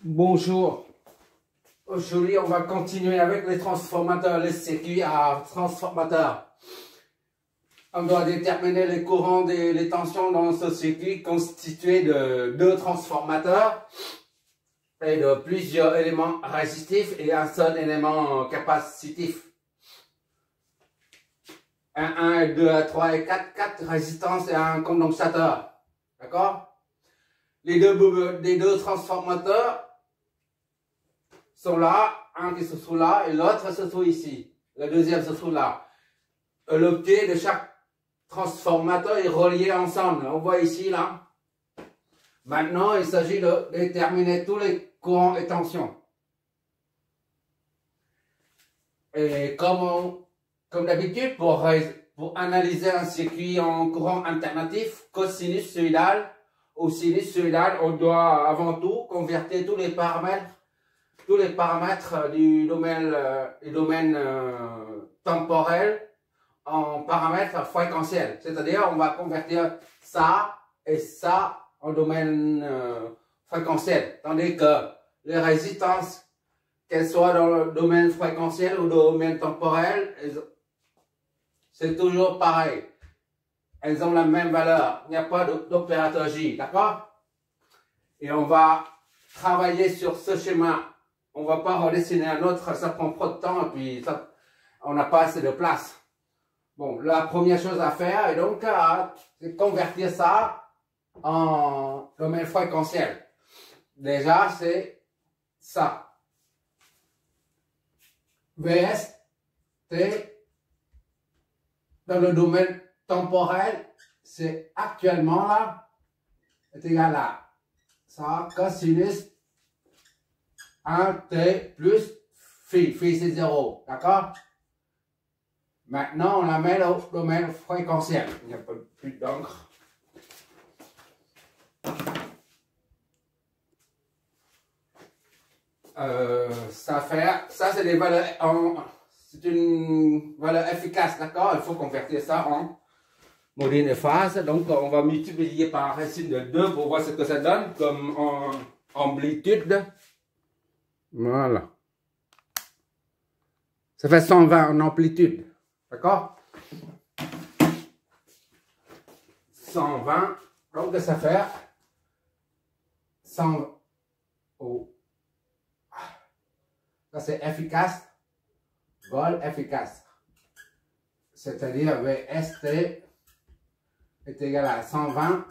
Bonjour. Aujourd'hui, on va continuer avec les transformateurs, les circuits à transformateurs. On doit déterminer les courants et les tensions dans ce circuit constitué de deux transformateurs et de plusieurs éléments résistifs et un seul élément capacitif. 1, 2, 3 et 4 résistances et un condensateur. D'accord? Les deux transformateurs sont là, un qui se trouve là et l'autre se trouve ici. Le deuxième se trouve là. Le pied de chaque transformateur est relié ensemble. On voit ici, là. Maintenant, il s'agit de déterminer tous les courants et tensions. Et comme d'habitude, pour analyser un circuit en courant alternatif, cosinus-soïdal ou sinus-soïdal, on doit avant tout convertir tous les paramètres du domaine temporel en paramètres fréquentiels. C'est-à-dire, on va convertir ça et ça en domaine fréquentiel. Tandis que les résistances, qu'elles soient dans le domaine fréquentiel ou le domaine temporel, c'est toujours pareil. Elles ont la même valeur. Il n'y a pas d'opérateur J. D'accord? Et on va travailler sur ce schéma. On ne va pas redessiner un autre, ça prend trop de temps et puis ça, on n'a pas assez de place. Bon, la première chose à faire est donc c'est convertir ça en domaine fréquentiel. Déjà, c'est ça. VS, T, dans le domaine temporel, c'est actuellement là, est égal à ça, cosinus 1t plus phi. Phi c'est 0. D'accord? Maintenant, on la met au domaine fréquentiel. Il n'y a pas plus d'encre. Ça c'est des valeurs c'est une valeur efficace, d'accord? Il faut convertir ça en module de phase. Donc, on va multiplier par racine de 2 pour voir ce que ça donne comme amplitude. Voilà. Ça fait 120 en amplitude. D'accord? 120. Donc, ça fait 100. Oh. Ça, c'est efficace. Vol efficace. C'est-à-dire VST est égal à 120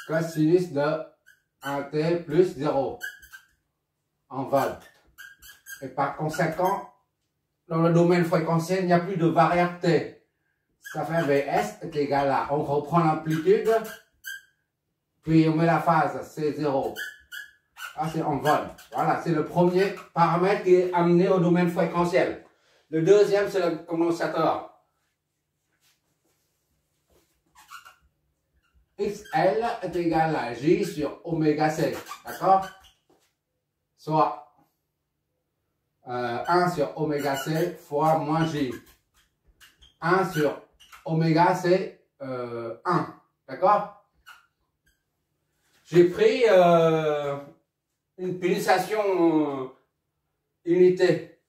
cosinus de 1T plus 0 en vol. Et par conséquent, dans le domaine fréquentiel, il n'y a plus de variable T. Ça fait VS est égal à, on reprend l'amplitude, puis on met la phase, c'est 0. Ah, c'est en vol. Voilà, c'est le premier paramètre qui est amené au domaine fréquentiel. Le deuxième, c'est le condensateur. XL est égal à J sur oméga C. D'accord? Soit 1 sur oméga C fois moins J. 1 sur oméga c'est 1. D'accord? J'ai pris une pulsation unité.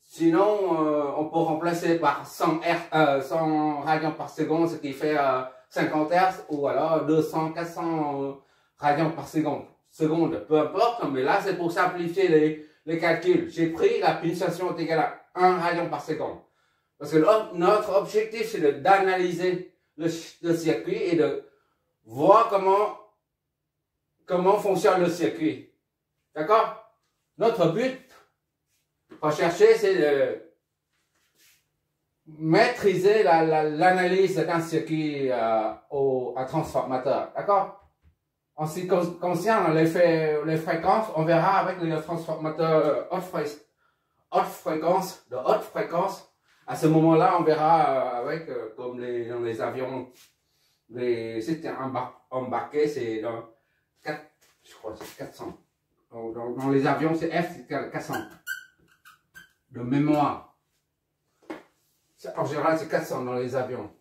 Sinon, on peut remplacer par 100 radians par seconde, ce qui fait 50 Hz, ou alors 200, 400 radians par seconde. Peu importe, mais là, c'est pour simplifier les calculs. J'ai pris la pulsation est égale à 1 radian par seconde. Parce que notre objectif, c'est d'analyser le circuit et de voir comment fonctionne le circuit. D'accord? Notre but, rechercher, c'est de maîtriser l'analyse d'un circuit à transformateur. D'accord? En ce qui concerne les fréquences, on verra avec les transformateurs haute fréquence. À ce moment-là, on verra avec, comme dans les avions, c'était embarqué, c'est dans 4, je crois, c'est 400. Dans les avions, c'est F, c'est 400. De mémoire. En général, c'est 400 dans les avions.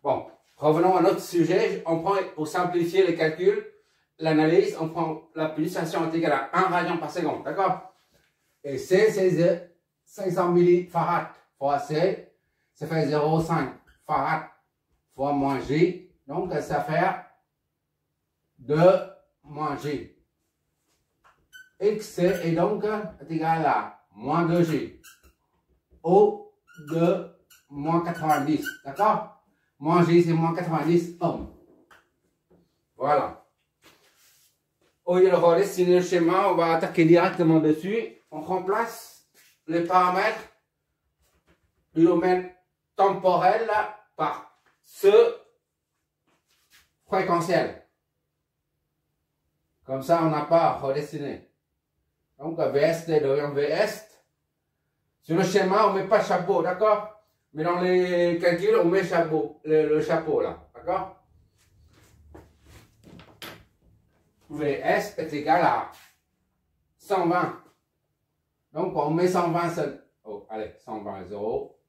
Bon, revenons à notre sujet. On prend, pour simplifier les calculs, l'analyse, on prend la pulsation est égale à 1 radian par seconde, d'accord? Et C, c'est 500 millifarad fois C, ça fait 0,5 farad fois moins J, donc ça fait 2 moins J. XC est donc égal à moins 2J au de moins 90, d'accord? Moins J, c'est moins 90 ohms. Voilà. Au lieu de redessiner le schéma, on va attaquer directement dessus. On remplace les paramètres du domaine temporel là, par ce fréquentiel. Comme ça, on n'a pas à redessiner. Donc, VST devient VS. Sur le schéma, on ne met pas chapeau, d'accord? Mais dans les calculs, on met chapeau, le chapeau là, d'accord? VS est égal à 120. Donc, on met 120 seul. Oh, allez, 120 0.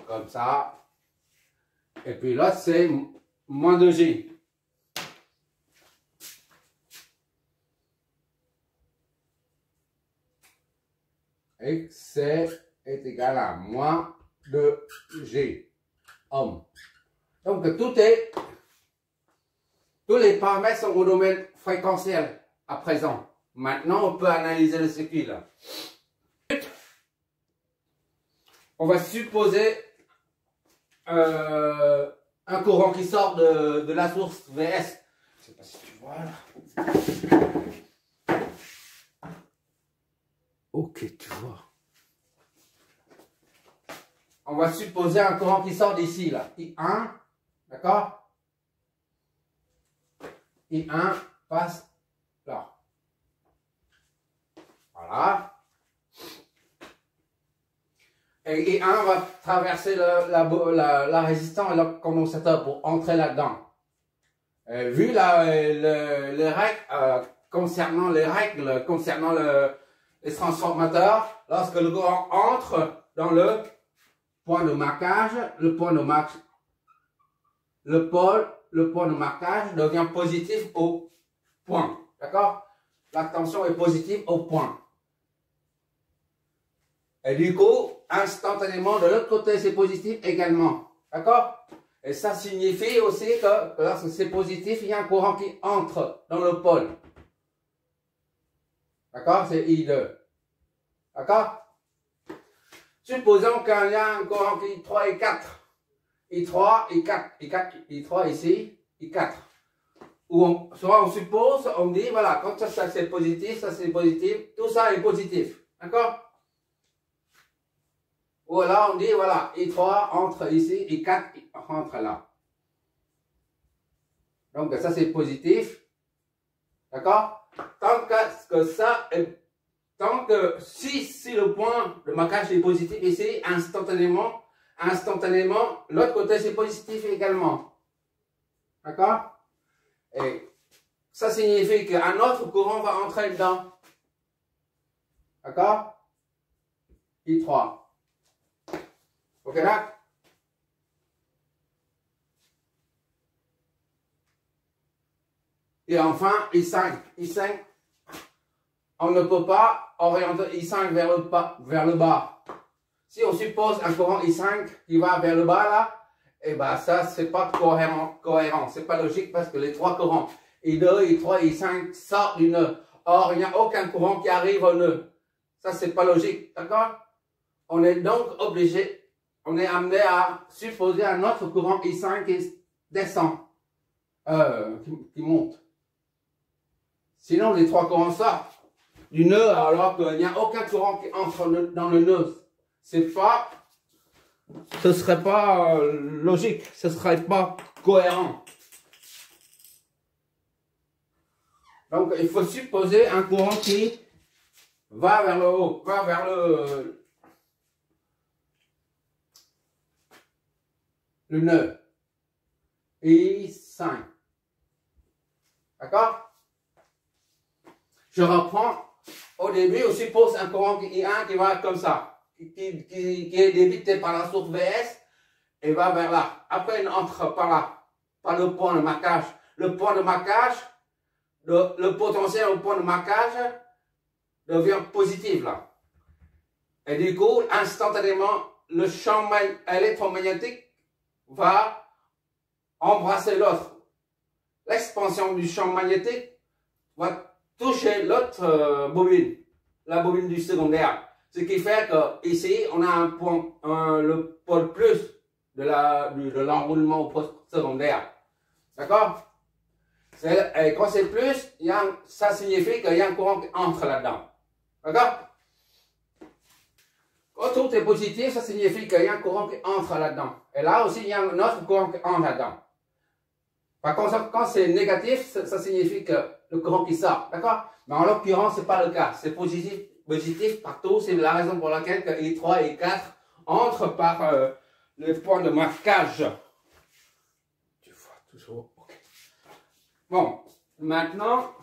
Comme ça. Et puis là, c'est moins 2J. X est égal à moins 2G ohm. Donc tous les paramètres sont au domaine fréquentiel à présent. Maintenant, on peut analyser le circuit là. On va supposer un courant qui sort de la source VS. Je sais pas si tu vois là. Ok, tu vois. On va supposer un courant qui sort d'ici, là. I1, d'accord? I1 passe là. Voilà. Et I1 va traverser la résistance et le condensateur pour entrer là-dedans. Vu les règles, concernant les transformateurs, lorsque le courant entre dans le point de marquage, le point de marquage devient positif au point. D'accord? La tension est positive au point. Et du coup, instantanément, de l'autre côté, c'est positif également. D'accord? Et ça signifie aussi que lorsque c'est positif, il y a un courant qui entre dans le pôle. D'accord? C'est I2. D'accord? Supposons qu'il y a un courant qui I3 et 4. I3, I4, I4, I3 ici, I4. Soit on suppose, on dit, voilà, quand ça c'est positif, ça c'est positif, tout ça est positif. D'accord? Ou alors on dit, voilà, I3 entre ici, I4 rentre là. Donc ça c'est positif. D'accord? Tant que si le point de marquage est positif ici, instantanément, l'autre côté c'est positif également. D'accord? Et ça signifie qu'un autre courant va entrer dedans. D'accord? I3. Ok là? Et enfin, I5. I5, on ne peut pas orienter I5 vers le bas. Si on suppose un courant I5 qui va vers le bas là, et ben ça c'est pas cohérent. C'est pas logique parce que les trois courants I2, I3, I5 sortent du nœud. Or, il n'y a aucun courant qui arrive au nœud. Ça c'est pas logique, d'accord? On est donc obligé, on est amené à supposer un autre courant I5 qui descend, qui monte. Sinon, les trois courants sortent du nœud alors qu'il n'y a aucun courant qui entre dans le nœud. Ce serait pas logique, ce serait pas cohérent. Donc, il faut supposer un courant qui va vers le haut, va vers le nœud. I5. D'accord? Je reprends. Au début, on suppose un courant I1 qui va comme ça, qui est débité par la source VS et va vers là. Après, il entre par là, par le point de marquage. Le point de marquage le potentiel au point de marquage devient positif là. Et du coup, instantanément, le champ électromagnétique va embrasser l'autre. L'expansion du champ magnétique va toucher l'autre bobine, la bobine du secondaire. Ce qui fait que ici, on a un point, le pôle plus de l'enroulement au pôle secondaire. D'accord? Et quand c'est plus, ça signifie qu'il y a un courant qui entre là-dedans. D'accord? Quand tout est positif, ça signifie qu'il y a un courant qui entre là-dedans. Et là aussi, il y a un autre courant qui entre là-dedans. Par contre, quand c'est négatif, ça signifie que le courant qui sort. D'accord? Mais en l'occurrence, ce n'est pas le cas. C'est positif partout. C'est la raison pour laquelle que I3 et I4 entrent par le point de marquage. Tu vois toujours. Okay. Bon, maintenant,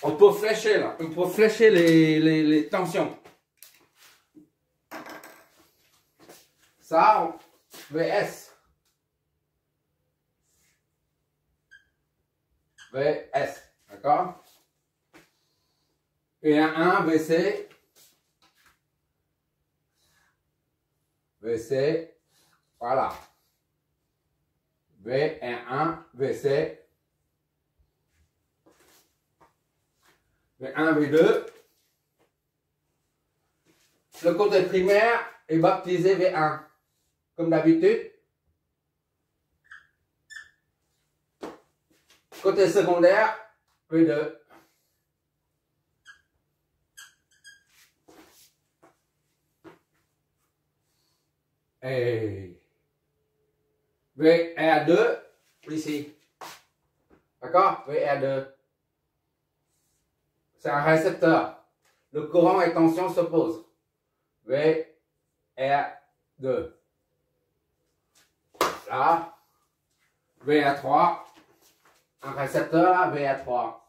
on peut flécher là. On peut flécher les tensions. Ça, VS. VS. D'accord? Et un VC. VC. Voilà. V1, VC. V1, V2. Le côté primaire est baptisé V1. Comme d'habitude. Côté secondaire, V2. Et VR2, ici. D'accord? VR2. C'est un récepteur. Le courant et tension s'opposent. VR2. Là. VR3. Un récepteur là, VR3.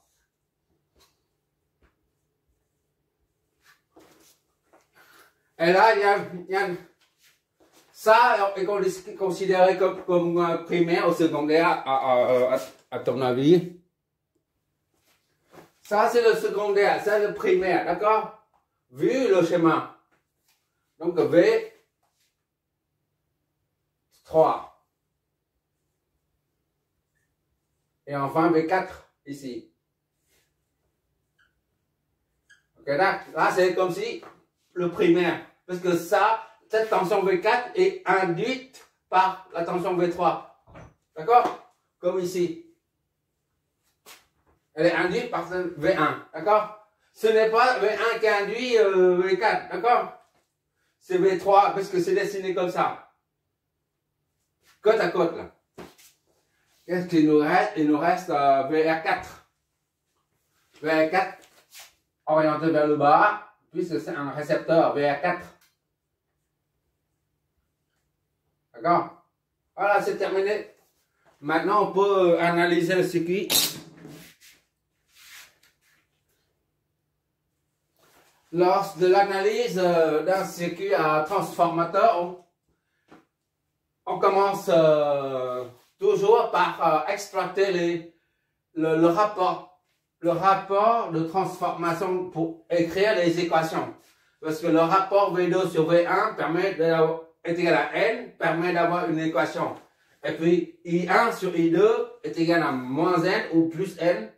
Et là, il y a ça est considéré comme primaire ou secondaire à ton avis. Ça, c'est le secondaire, c'est le primaire, d'accord? Vu le schéma. Donc, V3. Et enfin, V4, ici. Ok, là c'est comme si le primaire. Parce que ça, cette tension V4 est induite par la tension V3. D'accord? Comme ici. Elle est induite par V1. D'accord? Ce n'est pas V1 qui induit V4. D'accord? C'est V3 parce que c'est dessiné comme ça. Côte à côte là. Qu'est-ce qu'il nous reste? Il nous reste VR4. VR4 orienté vers le bas, puisque c'est un récepteur VR4. D'accord? Voilà, c'est terminé. Maintenant, on peut analyser le circuit. Lors de l'analyse d'un circuit à transformateur, on commence toujours par exploiter le rapport de transformation pour écrire les équations. Parce que le rapport V2 sur V1 est égal à N, permet d'avoir une équation. Et puis I1 sur I2 est égal à moins N ou plus N.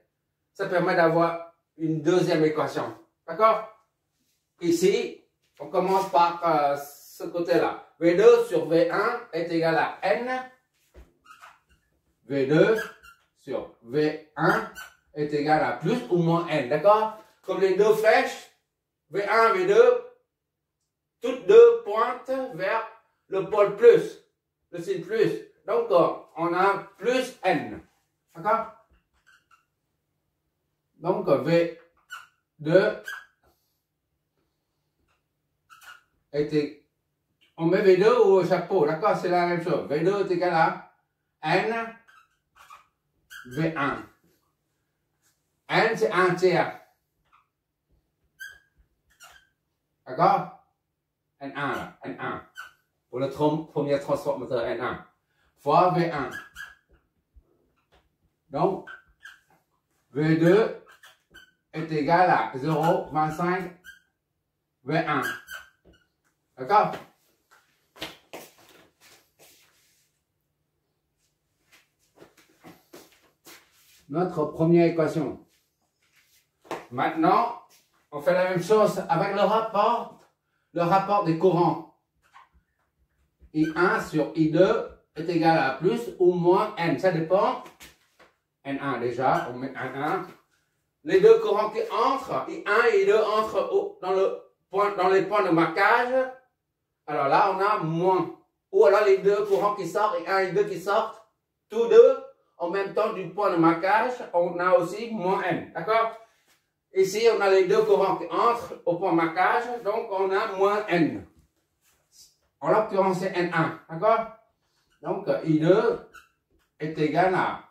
Ça permet d'avoir une deuxième équation. D'accord? Ici, on commence par ce côté-là. V2 sur V1 est égal à N. V2 sur V1 est égal à plus ou moins N. D'accord? Comme les deux flèches, V1, V2, toutes deux pointent vers le pôle plus, le signe plus. Donc, on a plus N. D'accord? Donc, V2 était... On met V2 au chapeau, d'accord? C'est la même chose. V2 est égal à N, V1. N, c'est 1 tiers. D'accord? N1, là, N1. Pour le premier transformateur N1. Fois V1. Donc, V2 est égal à 0,25 V1. D'accord? Notre première équation. Maintenant, on fait la même chose avec le rapport des courants. I1 sur I2 est égal à plus ou moins N. Ça dépend. N1 déjà, on met N1. Les deux courants qui entrent, I1 et I2 entrent dans les points de marquage. Alors là, on a moins. Ou alors les deux courants qui sortent, I1 et I2 qui sortent, tous deux, en même temps du point de marquage, on a aussi moins N. D'accord? Ici, on a les deux courants qui entrent au point de marquage, donc on a moins N. En l'occurrence, c'est N1. D'accord? Donc, I2 est égal à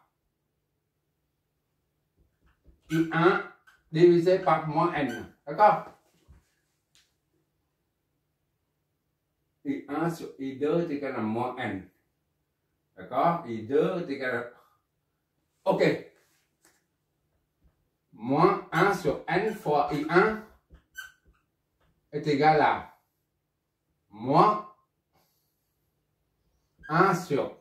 I1 divisé par moins N. D'accord? I1 sur I2 est égal à moins N. D'accord? I2 est égal à... OK. Moins 1 sur N fois I1 est égal à moins 1 sur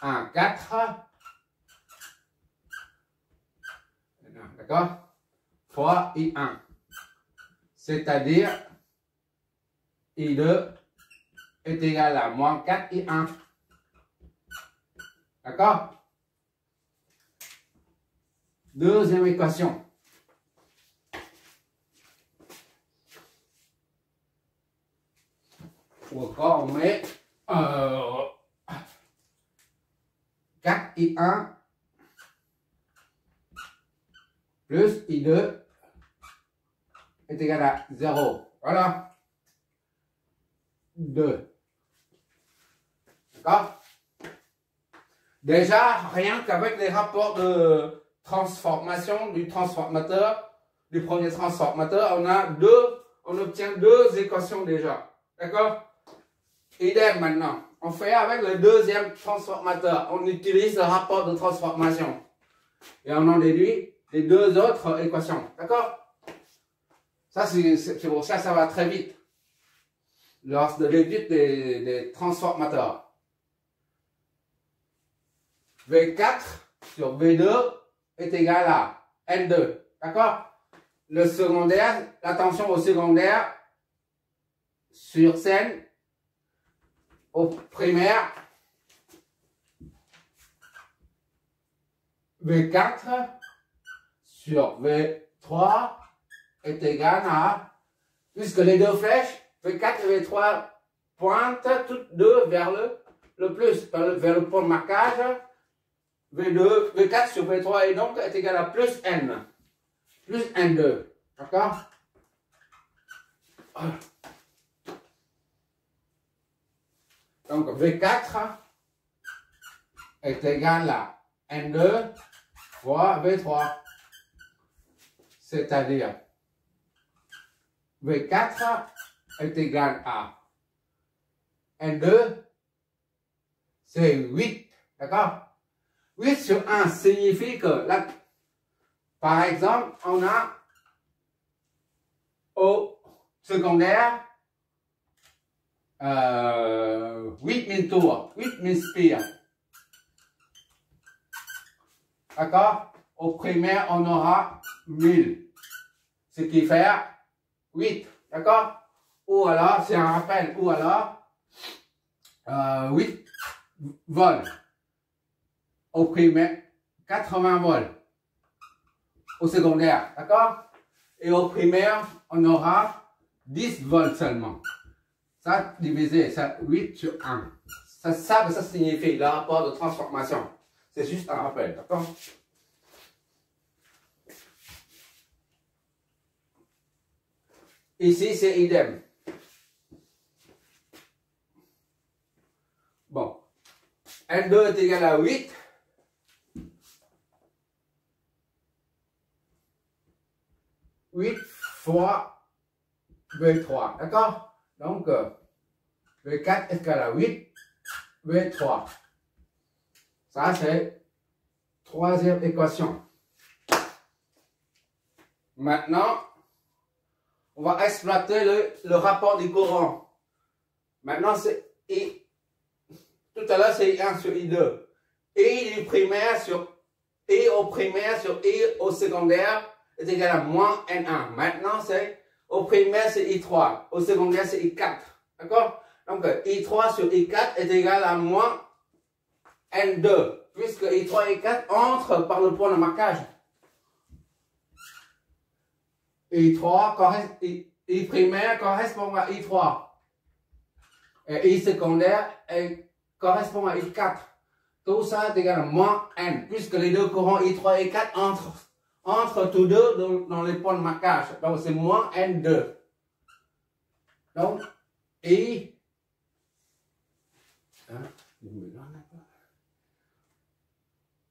1, 4. D'accord? Fois I1. C'est-à-dire I2 est égal à moins 4 I1. D'accord? Deuxième équation. Ou encore, on met 4 I1 plus I2 est égal à 0. Voilà. 2. D'accord? Déjà, rien qu'avec les rapports de transformation du transformateur, du premier transformateur, on obtient deux équations déjà. D'accord? Idem maintenant. On fait avec le deuxième transformateur. On utilise le rapport de transformation. Et on en déduit les deux autres équations. D'accord? Ça, c'est pour ça que ça va très vite. Lors de l'étude des transformateurs. V4 sur V2 est égal à N2. D'accord? Le secondaire, l'attention au secondaire sur scène, au primaire, V4 sur V3 est égal à, puisque les deux flèches, V4 et V3 pointent toutes deux vers le plus, vers le point de marquage. V4 sur V3 et donc est égal à plus N. Plus N2. D'accord? Donc V4 est égal à N2 fois V3. C'est-à-dire V4 est égal à N2, c'est 8. D'accord? 8 sur 1 signifie que, là, par exemple, on a au secondaire 8000 tours, 8000 spires. D'accord? Au primaire, on aura 1000. Ce qui fait 8. D'accord? Ou alors, c'est un rappel, ou alors 8 volts. Au primaire, 80 volts. Au secondaire, d'accord? Et au primaire, on aura 10 volts seulement. Ça, divisé, ça, 8 sur 1. Ça signifie le rapport de transformation. C'est juste un rappel, d'accord? Ici, c'est idem. Bon. N2 est égal à 8. Fois V3, d'accord? Donc, V4 est égal à 8, V3. Ça, c'est Troisième équation. Maintenant, on va exploiter le rapport des courants. Maintenant, c'est I. Tout à l'heure, c'est I1 sur I2. I du primaire sur I au primaire sur I au secondaire est égal à moins N1. Maintenant, c'est au primaire, c'est I3. Au secondaire, c'est I4. D'accord? Donc, I3 sur I4 est égal à moins N2. Puisque I3 et I4 entrent par le point de marquage. I primaire correspond à I3. Et I secondaire correspond à I4. Tout ça est égal à moins N, puisque les deux courants I3 et I4 entrent tous deux dans les points de marquage. Donc c'est moins N2. Donc, I.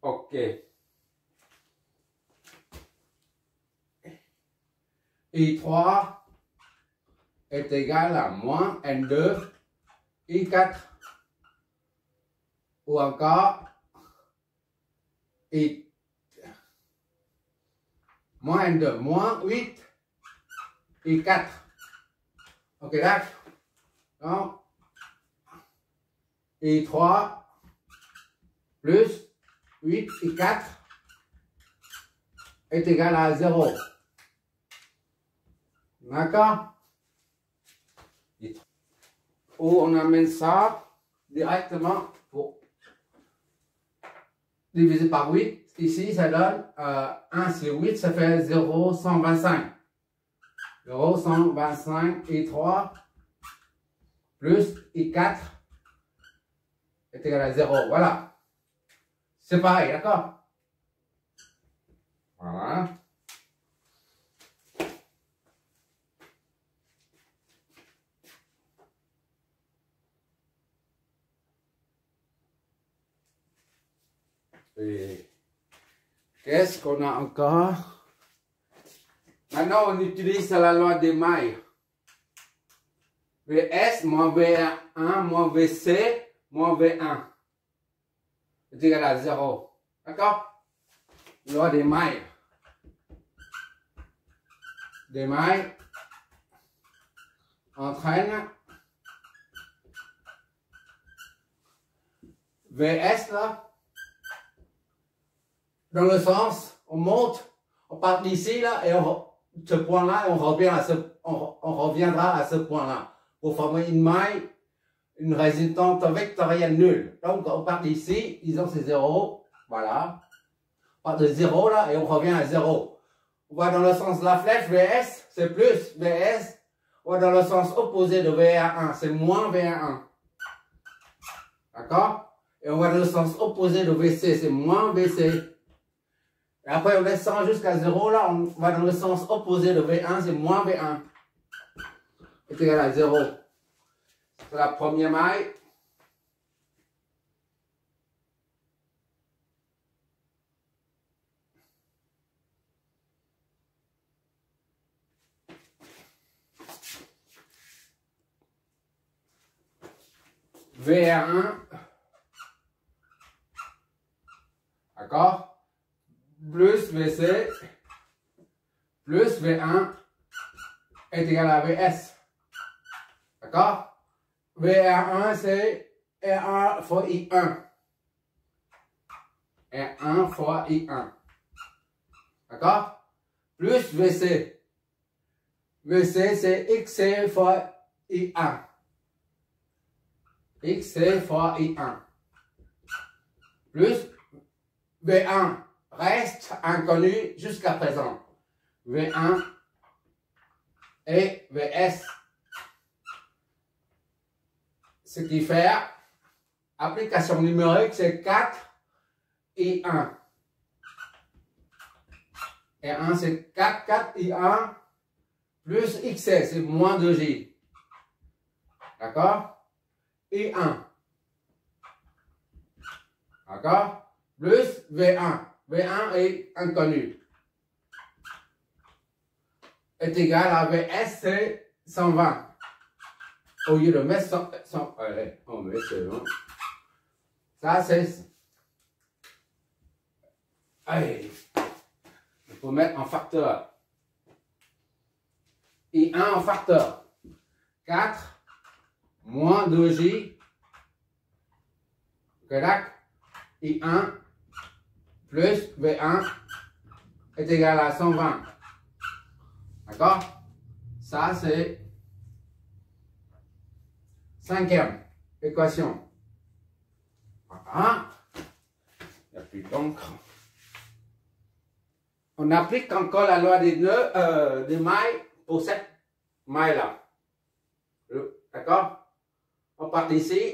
Ok. I3 est égal à moins N2, I4, ou encore I, moins N2, moins 8, I4. Ok, d'accord? Donc, I3 plus 8, I4 est égal à 0. D'accord? Ou on amène ça directement pour diviser par 8. Ici, ça donne 1 sur 8, ça fait 0,125. 0,125 I3 plus I4 est égal à 0. Voilà. C'est pareil, d'accord? Voilà. Et qu'est-ce qu'on a encore? Maintenant, on utilise la loi des mailles. Vs moins V1 moins Vc moins V1 est égal à 0. D'accord? Loi des mailles. Des mailles entraîne Vs là. Dans le sens, on monte, on part d'ici là et ce point-là, on reviendra à ce point-là pour former une maille, une résultante vectorielle nulle. Donc on part d'ici, disons c'est 0, voilà. On part de 0 là et on revient à 0. On va dans le sens de la flèche, Vs, c'est plus Vs. On va dans le sens opposé de V1, c'est moins V1. D'accord? Et on va dans le sens opposé de Vc, c'est moins Vc. Et après, on descend jusqu'à 0, là, on va dans le sens opposé de V1, c'est moins V1. Est égal à 0. C'est la première maille. V1. D'accord? Plus Vc plus V1 est égal à Vs. D'accord? V1 c'est R1 fois I1. R1 fois I1. D'accord? Plus Vc. Vc c'est Xc fois I1. Xc fois I1. Plus V1. Reste inconnu jusqu'à présent. V1 et Vs. Ce qui fait, application numérique, c'est 4 et 1. Et 1, c'est 4, 4 et 1, plus X, c'est moins 2J. D'accord? Et 1. D'accord? Plus V1. V1 est inconnu. Est égal à Vs, c'est 120. Au lieu de mettre 100 allez, on met c'est bon. Ça, c'est Allez, il faut mettre en facteur. I1 en facteur. 4 moins 2J. I1 plus V1 est égal à 120. D'accord? Ça, c'est 5e équation. Voilà. Il n'y a plus d'encre. On applique encore la loi des nœuds, des mailles pour cette maille-là. D'accord? On part d'ici,